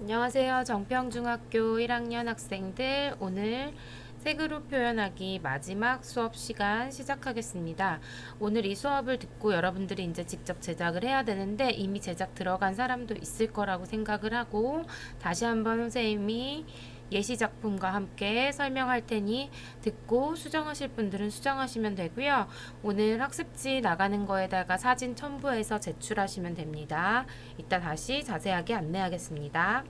안녕하세요. 정평중학교 1학년 학생들, 오늘 색으로 표현하기 마지막 수업 시간 시작하겠습니다. 오늘 이 수업을 듣고 여러분들이 이제 직접 제작을 해야 되는데 이미 제작 들어간 사람도 있을 거라고 생각을 하고, 다시 한번 선생님이 예시 작품과 함께 설명할 테니 듣고 수정하실 분들은 수정하시면 되고요. 오늘 학습지 나가는 거에다가 사진 첨부해서 제출하시면 됩니다. 이따 다시 자세하게 안내하겠습니다.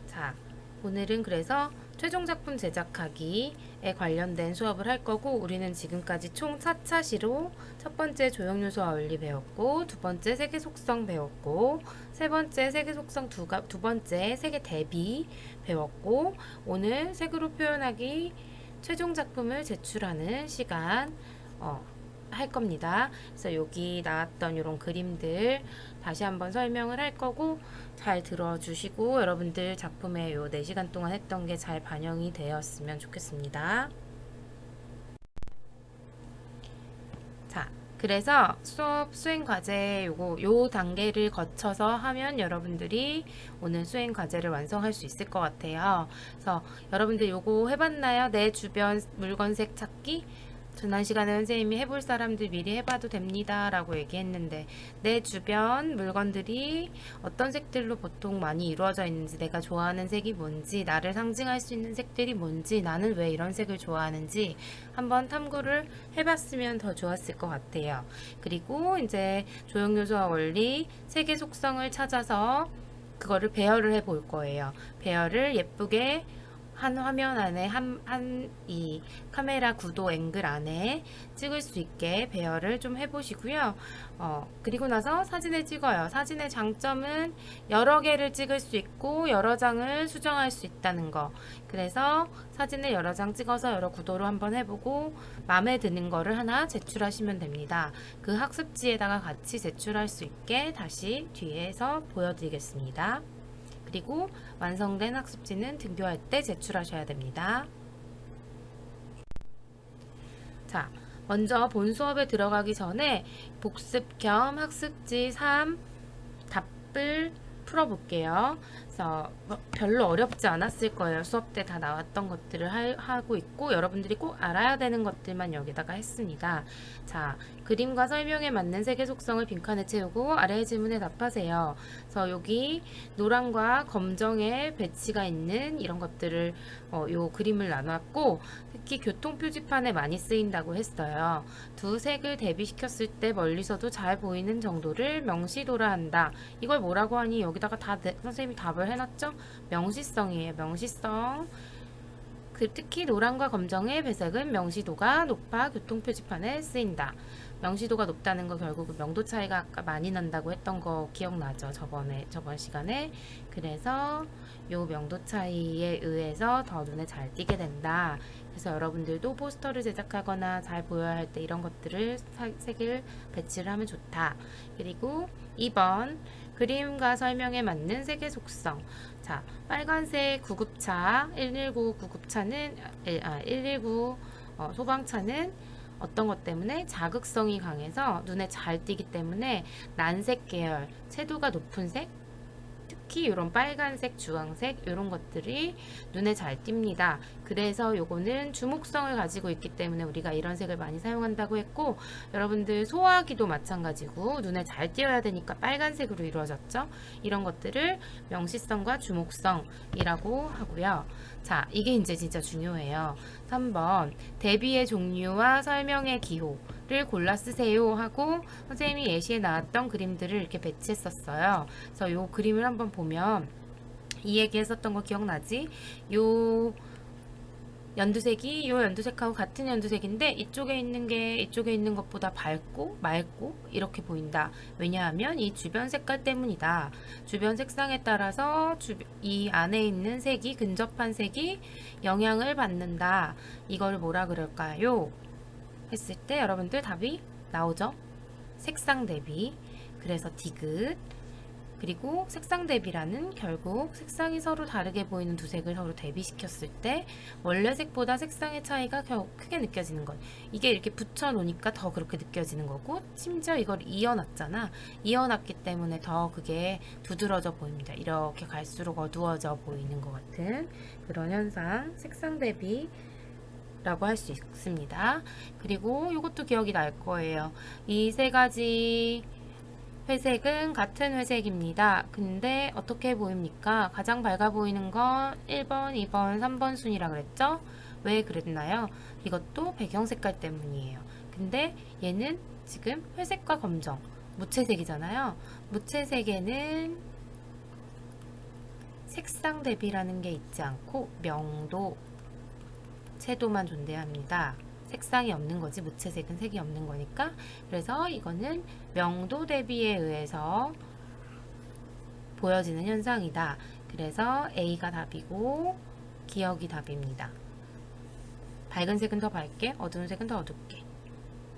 자, 오늘은 그래서 최종 작품 제작하기에 관련된 수업을 할 거고, 우리는 지금까지 총 4차시로 첫 번째 조형 요소와 원리 배웠고, 두 번째 색의 속성 배웠고, 세 번째 색의 속성 두 번째 색의 대비 배웠고, 오늘 색으로 표현하기 최종 작품을 제출하는 시간 할 겁니다. 그래서 여기 나왔던 이런 그림들 다시 한번 설명을 할 거고, 잘 들어주시고 여러분들 작품에 요 4시간 동안 했던 게 잘 반영이 되었으면 좋겠습니다. 자, 그래서 수업 수행 과제 요 단계를 거쳐서 하면 여러분들이 오늘 수행 과제를 완성할 수 있을 것 같아요. 그래서 여러분들 요거 해봤나요? 내 주변 물건색 찾기? 지난 시간에 선생님이 해볼 사람들 미리 해봐도 됩니다 라고 얘기했는데, 내 주변 물건들이 어떤 색들로 보통 많이 이루어져 있는지, 내가 좋아하는 색이 뭔지, 나를 상징할 수 있는 색들이 뭔지, 나는 왜 이런 색을 좋아하는지 한번 탐구를 해봤으면 더 좋았을 것 같아요. 그리고 이제 조형요소와 원리, 색의 속성을 찾아서 그거를 배열을 해볼 거예요. 배열을 예쁘게 한 화면 안에 이 카메라 구도 앵글 안에 찍을 수 있게 배열을 좀 해보시고요. 그리고 나서 사진을 찍어요. 사진의 장점은 여러 개를 찍을 수 있고 여러 장을 수정할 수 있다는 거. 그래서 사진을 여러 장 찍어서 여러 구도로 한번 해보고 마음에 드는 거를 하나 제출하시면 됩니다. 그 학습지에다가 같이 제출할 수 있게 다시 뒤에서 보여드리겠습니다. 그리고 완성된 학습지는 등교할 때 제출하셔야 됩니다. 자, 먼저 본 수업에 들어가기 전에 복습 겸 학습지 3 답을 풀어볼게요. 그래서 별로 어렵지 않았을 거예요. 수업 때 다 나왔던 것들을 하고 있고, 여러분들이 꼭 알아야 되는 것들만 여기다가 했습니다. 자, 그림과 설명에 맞는 색의 속성을 빈칸에 채우고 아래의 질문에 답하세요. 그래서 여기 노란과 검정의 배치가 있는 이런 것들을 요 그림을 나눴고, 특히 교통 표지판에 많이 쓰인다고 했어요. 두 색을 대비시켰을 때 멀리서도 잘 보이는 정도를 명시도라 한다. 이걸 뭐라고 하니 여기다가 선생님이 답을 해놨죠? 명시성이에요. 명시성. 특히 노란과 검정의 배색은 명시도가 높아 교통표지판에 쓰인다. 명시도가 높다는 거 결국 명도 차이가 아까 많이 난다고 했던 거 기억나죠? 저번 시간에. 그래서 요 명도 차이에 의해서 더 눈에 잘 띄게 된다. 그래서 여러분들도 포스터를 제작하거나 잘 보여야 할 때 이런 것들을 색을 배치를 하면 좋다. 그리고 2번 그림과 설명에 맞는 색의 속성. 자, 빨간색 구급차 119 구급차는 119 소방차는 어떤 것 때문에 자극성이 강해서 눈에 잘 띄기 때문에 난색 계열, 채도가 높은 색, 특히 이런 빨간색, 주황색 이런 것들이 눈에 잘 띕니다. 그래서 요거는 주목성을 가지고 있기 때문에 우리가 이런 색을 많이 사용한다고 했고, 여러분들 소화기도 마찬가지고 눈에 잘 띄어야 되니까 빨간색으로 이루어졌죠. 이런 것들을 명시성과 주목성이라고 하고요. 자, 이게 이제 진짜 중요해요. 3번 대비의 종류와 설명의 기호를 골라 쓰세요 하고, 선생님이 예시에 나왔던 그림들을 이렇게 배치했었어요. 그래서 요 그림을 한번 보면 이 얘기 했었던 거 기억나지? 요 연두색이 요 연두색하고 같은 연두색인데 이쪽에 있는 게 이쪽에 있는 것보다 밝고 맑고 이렇게 보인다. 왜냐하면 이 주변 색깔 때문이다. 주변 색상에 따라서 이 안에 있는 색이, 근접한 색이 영향을 받는다. 이걸 뭐라 그럴까요? 했을 때 여러분들 답이 나오죠? 색상 대비. 그래서 디귿. 그리고 색상 대비라는 결국 색상이 서로 다르게 보이는 두 색을 서로 대비시켰을 때 원래 색보다 색상의 차이가 크게 느껴지는 것. 이게 이렇게 붙여놓으니까 더 그렇게 느껴지는 거고, 심지어 이걸 이어놨잖아. 이어놨기 때문에 더 그게 두드러져 보입니다. 이렇게 갈수록 어두워져 보이는 것 같은 그런 현상, 색상 대비 라고 할 수 있습니다. 그리고 이것도 기억이 날 거예요. 이 세 가지 회색은 같은 회색입니다. 근데 어떻게 보입니까? 가장 밝아 보이는 건 1번, 2번, 3번 순이라 그랬죠? 왜 그랬나요? 이것도 배경 색깔 때문이에요. 근데 얘는 지금 회색과 검정, 무채색이잖아요. 무채색에는 색상 대비라는 게 있지 않고 명도, 채도만 존재합니다. 색상이 없는 거지, 무채색은 색이 없는 거니까. 그래서 이거는 명도 대비에 의해서 보여지는 현상이다. 그래서 A가 답이고 기억이 답입니다. 밝은 색은 더 밝게, 어두운 색은 더 어둡게.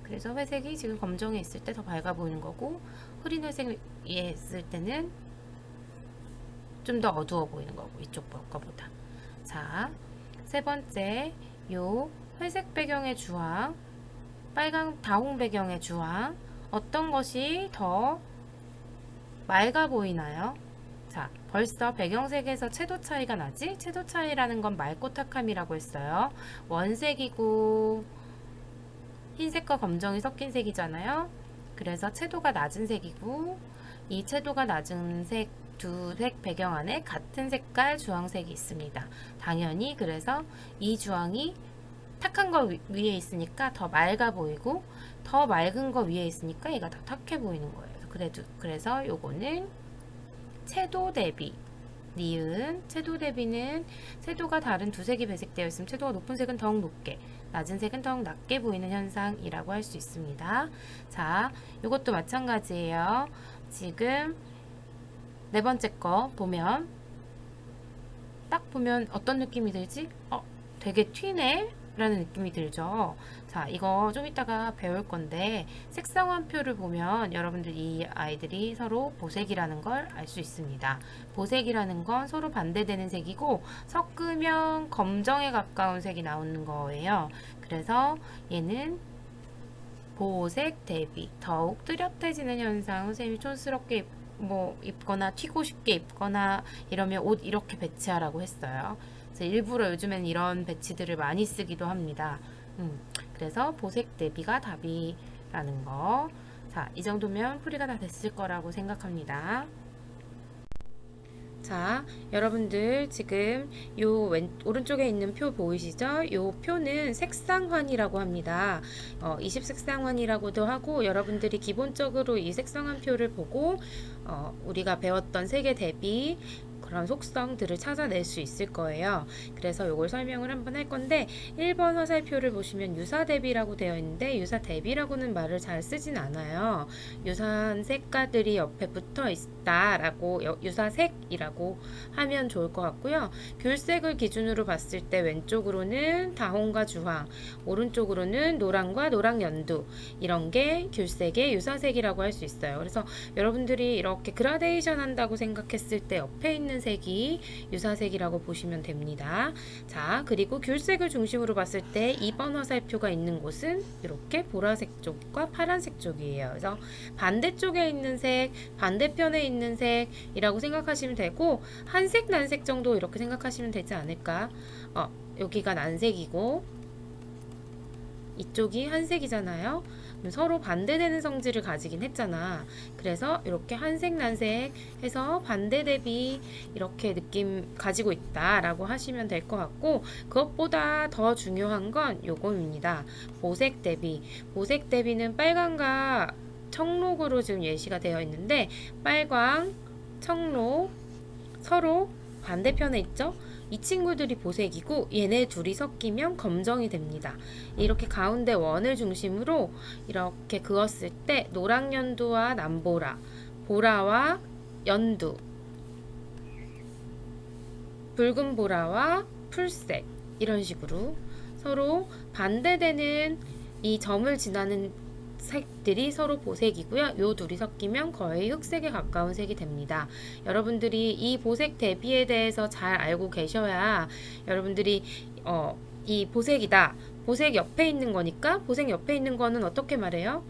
그래서 회색이 지금 검정에 있을 때 더 밝아 보이는 거고, 흐린 회색에 있을 때는 좀 더 어두워 보이는 거고, 이쪽 거보다. 자, 세 번째, 요 회색 배경의 주황, 빨강 다홍 배경의 주황, 어떤 것이 더 맑아 보이나요? 자, 벌써 배경색에서 채도 차이가 나지? 채도 차이라는 건 맑고 탁함이라고 했어요. 원색이고 흰색과 검정이 섞인 색이잖아요. 그래서 채도가 낮은 색이고, 이 채도가 낮은 색 두 색 배경 안에 같은 색깔 주황색이 있습니다. 당연히 그래서 이 주황이 탁한 거 위에 있으니까 더 맑아 보이고, 더 맑은 거 위에 있으니까 얘가 더 탁해 보이는 거예요. 그래서 요거는 채도 대비, 니은 채도 대비는 채도가 다른 두 색이 배색되어 있으면 채도가 높은 색은 더욱 높게, 낮은 색은 더욱 낮게 보이는 현상이라고 할 수 있습니다. 자, 이것도 마찬가지예요. 지금 네 번째 거 보면 딱 보면 어떤 느낌이 들지? 되게 튀네? 라는 느낌이 들죠. 자, 이거 좀 이따가 배울 건데, 색상환표를 보면 여러분들 이 아이들이 서로 보색이라는 걸 알 수 있습니다. 보색이라는 건 서로 반대되는 색이고, 섞으면 검정에 가까운 색이 나오는 거예요. 그래서 얘는 보색 대비, 더욱 뚜렷해지는 현상. 선생님이 촌스럽게 입거나 튀고 싶게 입거나 이러면 옷 이렇게 배치하라고 했어요. 그래서 일부러 요즘엔 이런 배치들을 많이 쓰기도 합니다. 그래서 보색 대비가 답이라는 거. 자, 이 정도면 풀이가 다 됐을 거라고 생각합니다. 자, 여러분들 지금 요 오른쪽에 있는 표 보이시죠? 요 표는 색상환이라고 합니다. 20색상환이라고도 하고, 여러분들이 기본적으로 이 색상환 표를 보고 우리가 배웠던 색의 대비 그런 속성들을 찾아낼 수 있을 거예요. 그래서 이걸 설명을 한번 할 건데, 1번 화살표를 보시면 유사 대비라고 되어 있는데, 유사 대비라고는 말을 잘 쓰진 않아요. 유사한 색깔들이 옆에 붙어 있다라고, 유사색이라고 하면 좋을 것 같고요. 귤색을 기준으로 봤을 때 왼쪽으로는 다홍과 주황, 오른쪽으로는 노랑과 노랑 연두, 이런 게 귤색의 유사색이라고 할 수 있어요. 그래서 여러분들이 이렇게 그라데이션 한다고 생각했을 때 옆에 있는 색이 유사색이라고 보시면 됩니다. 자, 그리고 귤색을 중심으로 봤을 때 2번 화살표가 있는 곳은 이렇게 보라색 쪽과 파란색 쪽이에요. 그래서 반대쪽에 있는 색, 반대편에 있는 색이라고 생각하시면 되고, 한색, 난색 정도 이렇게 생각하시면 되지 않을까? 여기가 난색이고 이쪽이 한색이잖아요. 서로 반대되는 성질을 가지긴 했잖아. 그래서 이렇게 한색 난색 해서 반대 대비 이렇게 느낌 가지고 있다라고 하시면 될 것 같고, 그것보다 더 중요한 건 요거입니다. 보색 대비. 보색 대비는 빨강과 청록으로 지금 예시가 되어 있는데, 빨강, 청록 서로 반대편에 있죠? 이 친구들이 보색이고 얘네 둘이 섞이면 검정이 됩니다. 이렇게 가운데 원을 중심으로 이렇게 그었을 때 노랑연두와 남보라, 보라와 연두, 붉은 보라와 풀색, 이런 식으로 서로 반대되는 이 점을 지나는 색들이 서로 보색이고요. 요 둘이 섞이면 거의 흑색에 가까운 색이 됩니다. 여러분들이 이 보색 대비에 대해서 잘 알고 계셔야 여러분들이 이 보색이다. 보색 옆에 있는 거니까 보색 옆에 있는 거는 어떻게 말해요?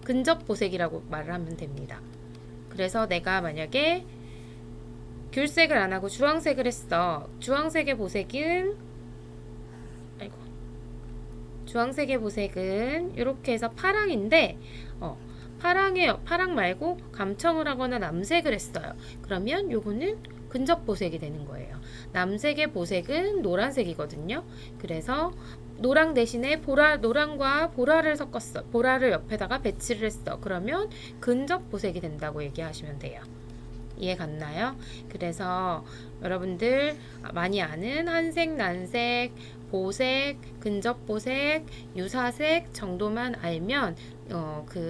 근접 보색이라고 말을 하면 됩니다. 그래서 내가 만약에 귤색을 안 하고 주황색을 했어. 주황색의 보색은 주황색의 보색은 이렇게 해서 파랑인데 파랑 말고 감청을 하거나 남색을 했어요. 그러면 요거는 근접 보색이 되는 거예요. 남색의 보색은 노란색이거든요. 그래서 노랑 대신에 노랑과 보라를 섞었어. 보라를 옆에다가 배치를 했어. 그러면 근접 보색이 된다고 얘기하시면 돼요. 이해 갔나요? 그래서 여러분들 많이 아는 한색, 난색, 보색, 근접 보색, 유사색 정도만 알면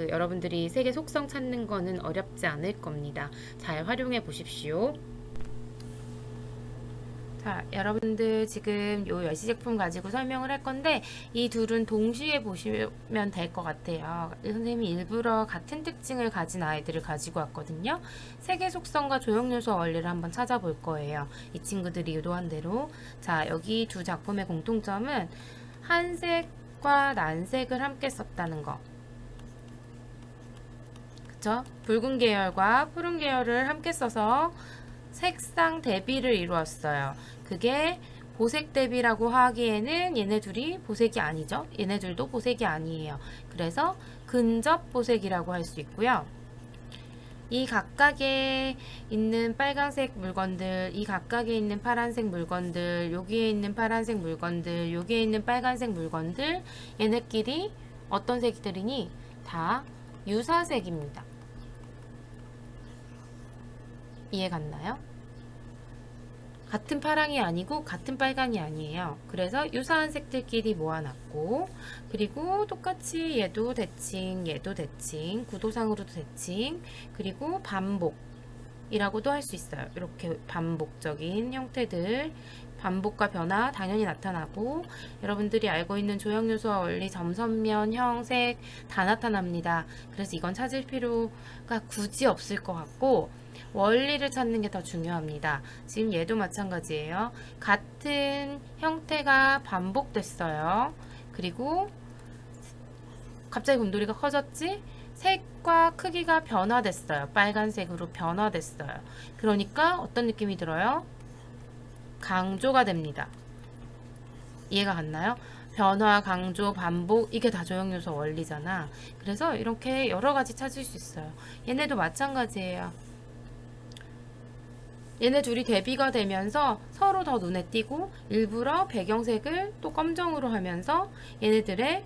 여러분들이 색의 속성 찾는 거는 어렵지 않을 겁니다. 잘 활용해 보십시오. 자, 여러분들 지금 요 열시 제품 가지고 설명을 할 건데 이 둘은 동시에 보시면 될 것 같아요. 선생님이 일부러 같은 특징을 가진 아이들을 가지고 왔거든요. 색의 속성과 조형요소 원리를 한번 찾아볼 거예요. 이 친구들이 유도한 대로. 자, 여기 두 작품의 공통점은 한색과 난색을 함께 썼다는 거. 그쵸? 붉은 계열과 푸른 계열을 함께 써서 색상 대비를 이루었어요. 그게 보색 대비라고 하기에는 얘네 둘이 보색이 아니죠. 얘네들도 보색이 아니에요. 그래서 근접 보색이라고 할 수 있고요. 이 각각에 있는 빨간색 물건들, 이 각각에 있는 파란색 물건들, 여기에 있는 파란색 물건들, 여기에 있는 빨간색 물건들, 얘네끼리 어떤 색들이니? 다 유사색입니다. 이해 갔나요? 같은 파랑이 아니고 같은 빨강이 아니에요. 그래서 유사한 색들끼리 모아놨고, 그리고 똑같이 얘도 대칭, 얘도 대칭, 구도상으로도 대칭, 그리고 반복이라고도 할 수 있어요. 이렇게 반복적인 형태들, 반복과 변화 당연히 나타나고, 여러분들이 알고 있는 조형요소와 원리, 점선면, 형색 다 나타납니다. 그래서 이건 찾을 필요가 굳이 없을 것 같고, 원리를 찾는 게 더 중요합니다. 지금 얘도 마찬가지예요. 같은 형태가 반복됐어요. 그리고 갑자기 곰돌이가 커졌지? 색과 크기가 변화됐어요. 빨간색으로 변화됐어요. 그러니까 어떤 느낌이 들어요? 강조가 됩니다. 이해가 갔나요? 변화, 강조, 반복 이게 다 조형요소 원리잖아. 그래서 이렇게 여러 가지 찾을 수 있어요. 얘네도 마찬가지예요. 얘네 둘이 대비가 되면서 서로 더 눈에 띄고 일부러 배경색을 또 검정으로 하면서 얘네들의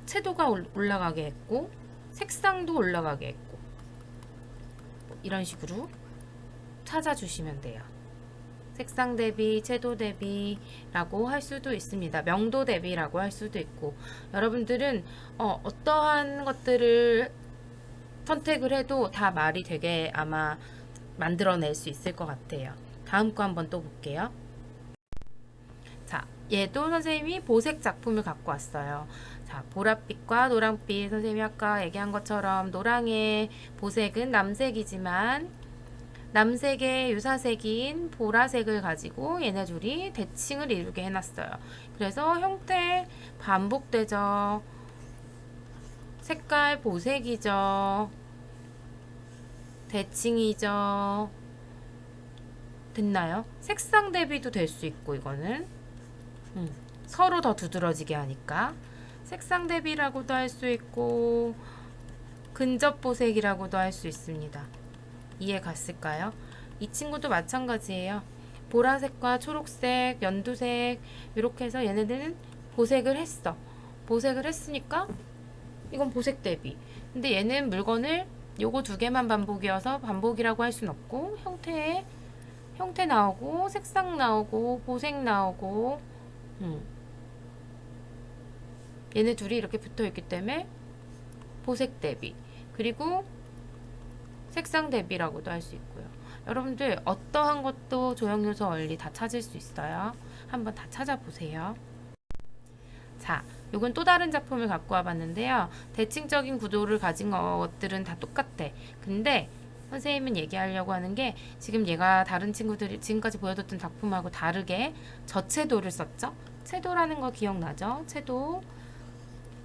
채도가 올라가게 했고 색상도 올라가게 했고 이런 식으로 찾아주시면 돼요. 색상 대비, 채도 대비라고 할 수도 있습니다. 명도 대비라고 할 수도 있고 여러분들은 어떠한 것들을 선택을 해도 다 말이 되게 아마 만들어낼 수 있을 것 같아요. 다음 거 한번 또 볼게요. 자, 얘도 선생님이 보색 작품을 갖고 왔어요. 자, 보랏빛과 노랑빛 선생님이 아까 얘기한 것처럼 노랑의 보색은 남색이지만 남색의 유사색인 보라색을 가지고 얘네 둘이 대칭을 이루게 해놨어요. 그래서 형태 반복되죠. 색깔 보색이죠. 대칭이죠. 됐나요? 색상 대비도 될 수 있고 이거는 서로 더 두드러지게 하니까 색상 대비라고도 할 수 있고 근접 보색이라고도 할 수 있습니다. 이해 갔을까요? 이 친구도 마찬가지예요. 보라색과 초록색, 연두색 이렇게 해서 얘네들은 보색을 했어. 보색을 했으니까 이건 보색 대비. 근데 얘는 물건을 요거 두 개만 반복이어서 반복이라고 할 순 없고 형태 나오고 색상 나오고 보색 나오고 얘네 둘이 이렇게 붙어 있기 때문에 보색 대비 그리고 색상 대비라고도 할 수 있고요. 여러분들 어떠한 것도 조형요소 원리 다 찾을 수 있어요. 한번 다 찾아보세요. 자, 요건 또 다른 작품을 갖고 와봤는데요. 대칭적인 구도를 가진 것들은 다 똑같아. 근데 선생님은 얘기하려고 하는 게 지금 얘가 다른 친구들이 지금까지 보여줬던 작품하고 다르게 저채도를 썼죠. 채도라는 거 기억나죠? 채도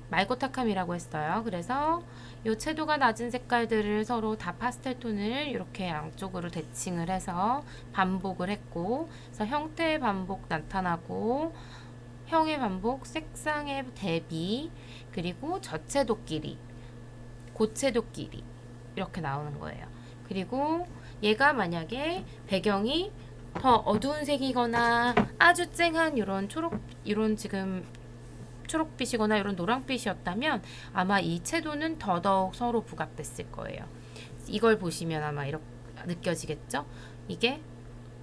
말고타캄이라고 했어요. 그래서 요 채도가 낮은 색깔들을 서로 다 파스텔 톤을 이렇게 양쪽으로 대칭을 해서 반복을 했고, 그래서 형태의 반복 나타나고 형의 반복, 색상의 대비, 그리고 저채도끼리, 고채도끼리 이렇게 나오는 거예요. 그리고 얘가 만약에 배경이 더 어두운 색이거나 아주 쨍한 이런 초록, 이런 지금 초록빛이거나 이런 노랑빛이었다면 아마 이 채도는 더더욱 서로 부각됐을 거예요. 이걸 보시면 아마 이렇게 느껴지겠죠? 이게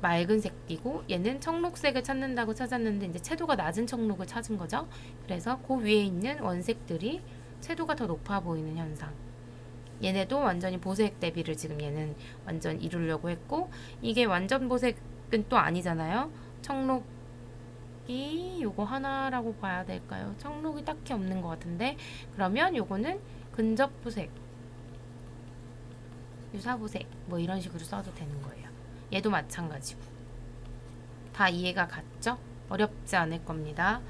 맑은 색이고 얘는 청록색을 찾는다고 찾았는데 이제 채도가 낮은 청록을 찾은 거죠. 그래서 그 위에 있는 원색들이 채도가 더 높아 보이는 현상. 얘네도 완전히 보색 대비를 지금 얘는 완전 이루려고 했고, 이게 완전 보색은 또 아니잖아요. 청록이 요거 하나라고 봐야 될까요? 청록이 딱히 없는 것 같은데, 그러면 요거는 근접 보색, 유사 보색 뭐 이런 식으로 써도 되는 거예요. 얘도 마찬가지고. 다 이해가 갔죠? 어렵지 않을 겁니다.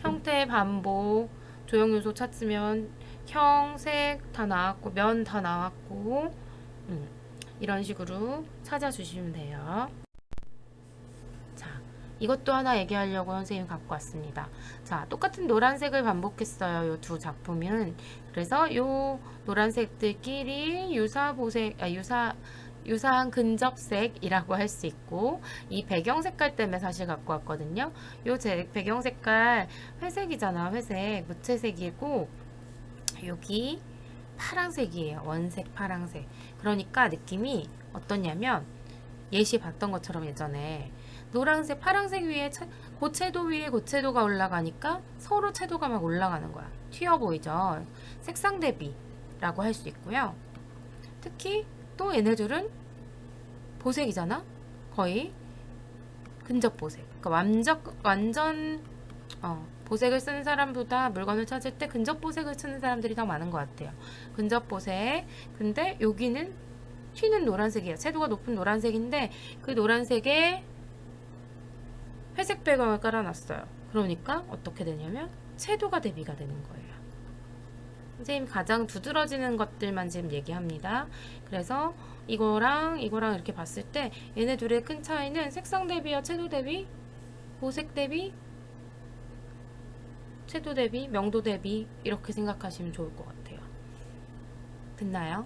형태의 반복, 조형 요소 찾으면 형, 색 다 나왔고 면 다 나왔고 이런 식으로 찾아주시면 돼요. 자, 이것도 하나 얘기하려고 선생님이 갖고 왔습니다. 자, 똑같은 노란색을 반복했어요. 요 두 작품은. 그래서 요 노란색들끼리 유사한 근접색이라고 할 수 있고, 이 배경 색깔 때문에 사실 갖고 왔거든요. 요 배경 색깔 회색이잖아. 회색, 무채색이고 여기 파랑색이에요. 원색 파랑색. 그러니까 느낌이 어떠냐면 예시 봤던 것처럼 예전에 노란색, 파란색 위에 고채도 위에 고채도가 올라가니까 서로 채도가 막 올라가는 거야. 튀어 보이죠? 색상 대비라고 할 수 있고요. 특히 또 얘네들은 보색이잖아? 거의 근접 보색. 그러니까 완전 보색을 쓰는 사람보다 물건을 찾을 때 근접 보색을 쓰는 사람들이 더 많은 것 같아요. 근접 보색. 근데 여기는 튀는 노란색이에요. 채도가 높은 노란색인데 그 노란색에 회색 배경을 깔아놨어요. 그러니까 어떻게 되냐면 채도가 대비가 되는 거예요. 선생님 가장 두드러지는 것들만 지금 얘기합니다. 그래서 이거랑 이렇게 봤을 때 얘네 둘의 큰 차이는 색상 대비와 채도 대비, 보색 대비, 채도 대비, 명도 대비 이렇게 생각하시면 좋을 것 같아요. 됐나요?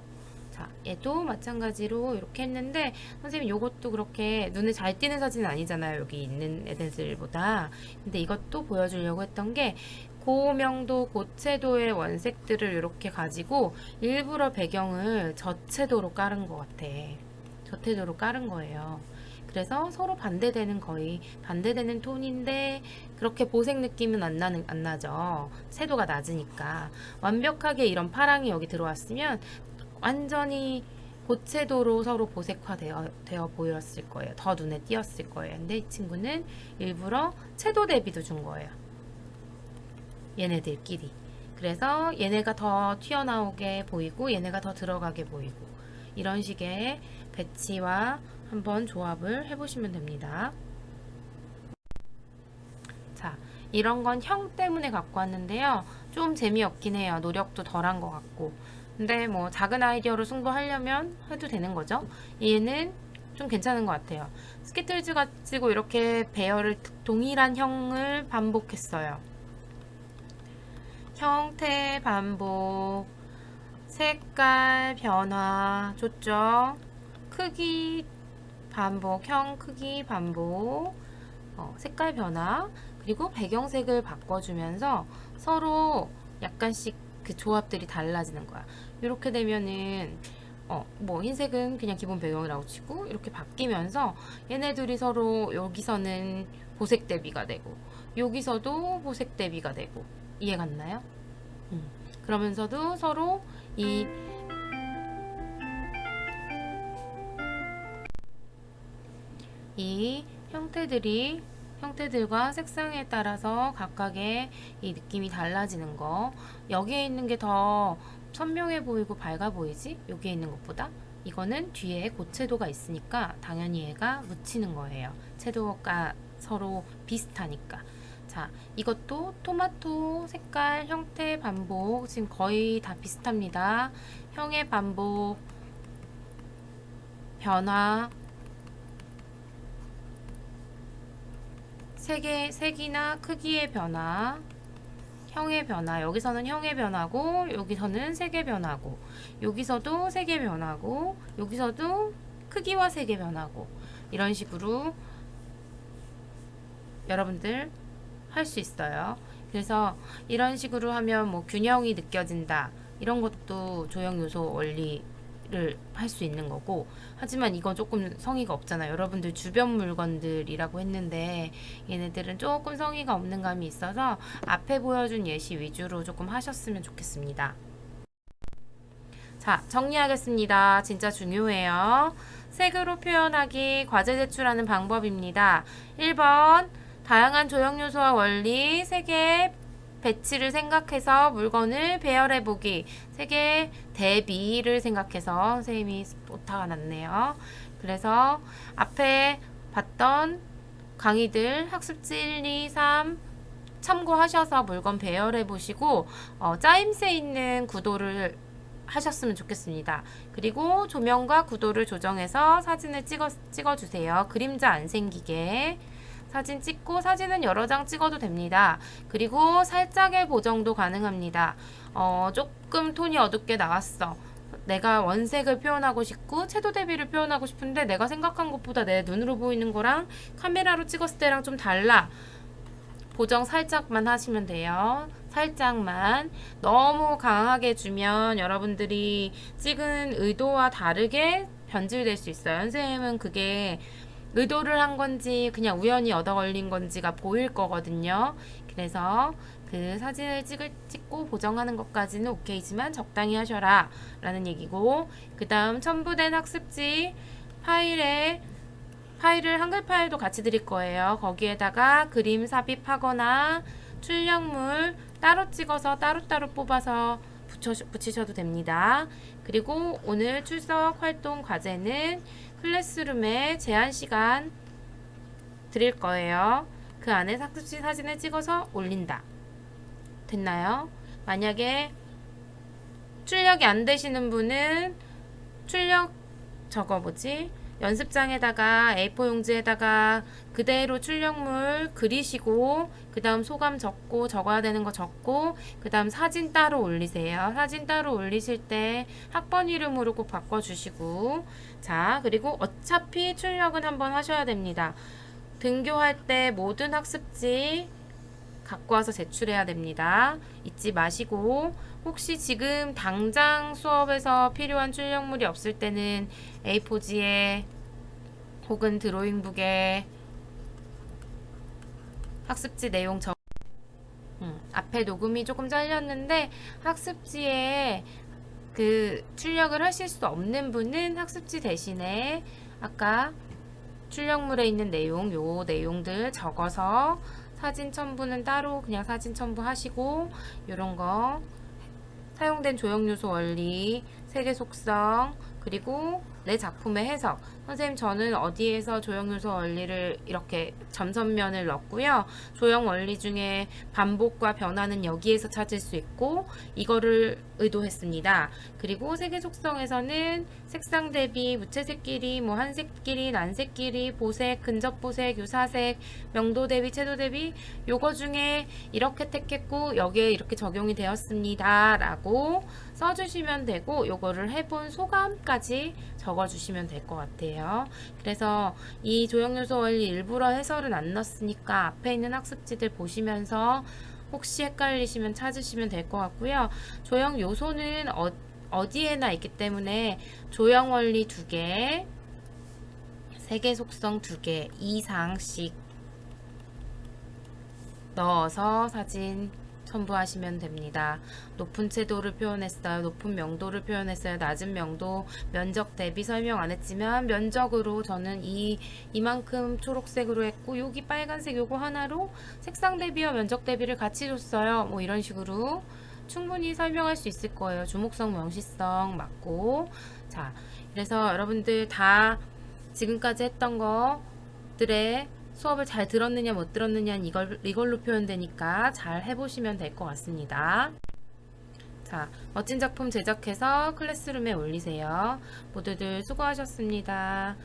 자, 얘도 마찬가지로 이렇게 했는데 선생님 요것도 그렇게 눈에 잘 띄는 사진은 아니잖아요. 여기 있는 애들보다. 근데 이것도 보여주려고 했던 게 고명도, 고채도의 원색들을 이렇게 가지고 일부러 배경을 저채도로 깔은 것 같아. 저채도로 깔은 거예요. 그래서 서로 거의 반대되는 톤인데 그렇게 보색 느낌은 안 나죠. 채도가 낮으니까. 완벽하게 이런 파랑이 여기 들어왔으면 완전히 고채도로 서로 보색화되어 보였을 거예요. 더 눈에 띄었을 거예요. 근데 이 친구는 일부러 채도 대비도 준 거예요. 얘네들끼리. 그래서 얘네가 더 튀어나오게 보이고 얘네가 더 들어가게 보이고 이런 식의 배치와 한번 조합을 해보시면 됩니다. 자, 이런 건 형 때문에 갖고 왔는데요. 좀 재미없긴 해요. 노력도 덜한 것 같고. 근데 뭐 작은 아이디어로 승부하려면 해도 되는 거죠. 얘는 좀 괜찮은 것 같아요. 스키틀즈 가지고 이렇게 배열을 동일한 형을 반복했어요. 형태 반복, 색깔 변화 줬죠. 크기 반복, 형 크기 반복, 색깔 변화, 그리고 배경색을 바꿔주면서 서로 약간씩 그 조합들이 달라지는 거야. 이렇게 되면은 뭐 흰색은 그냥 기본 배경이라고 치고 이렇게 바뀌면서 얘네들이 서로 여기서는 보색 대비가 되고 여기서도 보색 대비가 되고 이해 갔나요? 그러면서도 서로 이 형태들이 형태들과 색상에 따라서 각각의 이 느낌이 달라지는 거. 여기에 있는 게 더 선명해 보이고 밝아 보이지? 여기에 있는 것보다? 이거는 뒤에 고채도가 있으니까 당연히 얘가 묻히는 거예요. 채도가 서로 비슷하니까. 자, 이것도 토마토 색깔, 형태 반복 지금 거의 다 비슷합니다. 형의 반복, 변화, 색이나 크기의 변화, 형의 변화. 여기서는 형의 변화고, 여기서는 색의 변화고, 여기서도 색의 변화고, 여기서도 크기와 색의 변화고, 이런 식으로 여러분들 할 수 있어요. 그래서 이런 식으로 하면 뭐 균형이 느껴진다. 이런 것도 조형 요소 원리를 할 수 있는 거고. 하지만 이건 조금 성의가 없잖아요. 여러분들 주변 물건들이라고 했는데 얘네들은 조금 성의가 없는 감이 있어서 앞에 보여준 예시 위주로 조금 하셨으면 좋겠습니다. 자, 정리하겠습니다. 진짜 중요해요. 색으로 표현하기 과제 제출하는 방법입니다. 1번 다양한 조형 요소와 원리, 색의 배치를 생각해서 물건을 배열해보기. 색의 대비를 생각해서 선생님이 오타가 났네요. 그래서 앞에 봤던 강의들 학습지 1, 2, 3 참고하셔서 물건 배열해보시고 짜임새 있는 구도를 하셨으면 좋겠습니다. 그리고 조명과 구도를 조정해서 사진을 찍어주세요. 그림자 안 생기게. 사진 찍고 사진은 여러 장 찍어도 됩니다. 그리고 살짝의 보정도 가능합니다. 조금 톤이 어둡게 나왔어. 내가 원색을 표현하고 싶고 채도 대비를 표현하고 싶은데 내가 생각한 것보다 내 눈으로 보이는 거랑 카메라로 찍었을 때랑 좀 달라. 보정 살짝만 하시면 돼요. 살짝만. 너무 강하게 주면 여러분들이 찍은 의도와 다르게 변질될 수 있어요. 선생님은 그게 의도를 한 건지 그냥 우연히 얻어 걸린 건지가 보일 거거든요. 그래서 그 사진을 찍고 보정하는 것까지는 오케이지만 적당히 하셔라 라는 얘기고, 그 다음 첨부된 학습지 파일을 한글 파일도 같이 드릴 거예요. 거기에다가 그림 삽입하거나 출력물 따로 찍어서 따로따로 뽑아서 붙이셔도 됩니다. 그리고 오늘 출석 활동 과제는 클래스룸에 제한 시간 드릴 거예요. 그 안에 학습지 사진을 찍어서 올린다. 됐나요? 만약에 출력이 안 되시는 분은 출력 연습장에다가 A4 용지에다가 그대로 출력물 그리시고 그 다음 소감 적고 적어야 되는 거 적고 그 다음 사진 따로 올리세요. 사진 따로 올리실 때 학번 이름으로 꼭 바꿔주시고, 자, 그리고 어차피 출력은 한번 하셔야 됩니다. 등교할 때 모든 학습지 갖고 와서 제출해야 됩니다. 잊지 마시고, 혹시 지금 당장 수업에서 필요한 출력물이 없을 때는 A4지에 혹은 드로잉북에 학습지 내용 앞에 녹음이 조금 잘렸는데 학습지에 그 출력을 하실 수 없는 분은 학습지 대신에 아까 출력물에 있는 내용, 요 내용들 적어서 사진 첨부는 따로 그냥 사진 첨부하시고, 요런 거 사용된 조형 요소 원리, 색의 속성, 그리고 내 작품의 해석. 선생님, 저는 어디에서 조형 요소 원리를 이렇게 점선면을 넣었고요. 조형 원리 중에 반복과 변화는 여기에서 찾을 수 있고 이거를 의도했습니다. 그리고 색의 속성에서는 색상 대비, 무채색끼리, 뭐 한색끼리, 난색끼리, 보색, 근접보색, 유사색, 명도 대비, 채도 대비, 요거 중에 이렇게 택했고 여기에 이렇게 적용이 되었습니다 라고 써주시면 되고, 요거를 해본 소감까지 적어주시면 될 것 같아요. 그래서 이 조형 요소 원리 일부러 해설은 안 넣었으니까 앞에 있는 학습지들 보시면서 혹시 헷갈리시면 찾으시면 될 것 같고요. 조형 요소는 어디에나 있기 때문에 조형 원리 2개, 색의 속성 2개 이상씩 넣어서 사진 첨부하시면 됩니다. 높은 채도를 표현했어요. 높은 명도를 표현했어요. 낮은 명도, 면적 대비 설명 안 했지만 면적으로 저는 이만큼 초록색으로 했고 여기 빨간색 요거 하나로 색상 대비와 면적 대비를 같이 줬어요. 뭐 이런 식으로 충분히 설명할 수 있을 거예요. 주목성, 명시성 맞고. 자, 그래서 여러분들 다 지금까지 했던 것들의 수업을 잘 들었느냐 못 들었느냐는 이걸로 표현되니까 잘 해보시면 될 것 같습니다. 자, 멋진 작품 제작해서 클래스룸에 올리세요. 모두들 수고하셨습니다.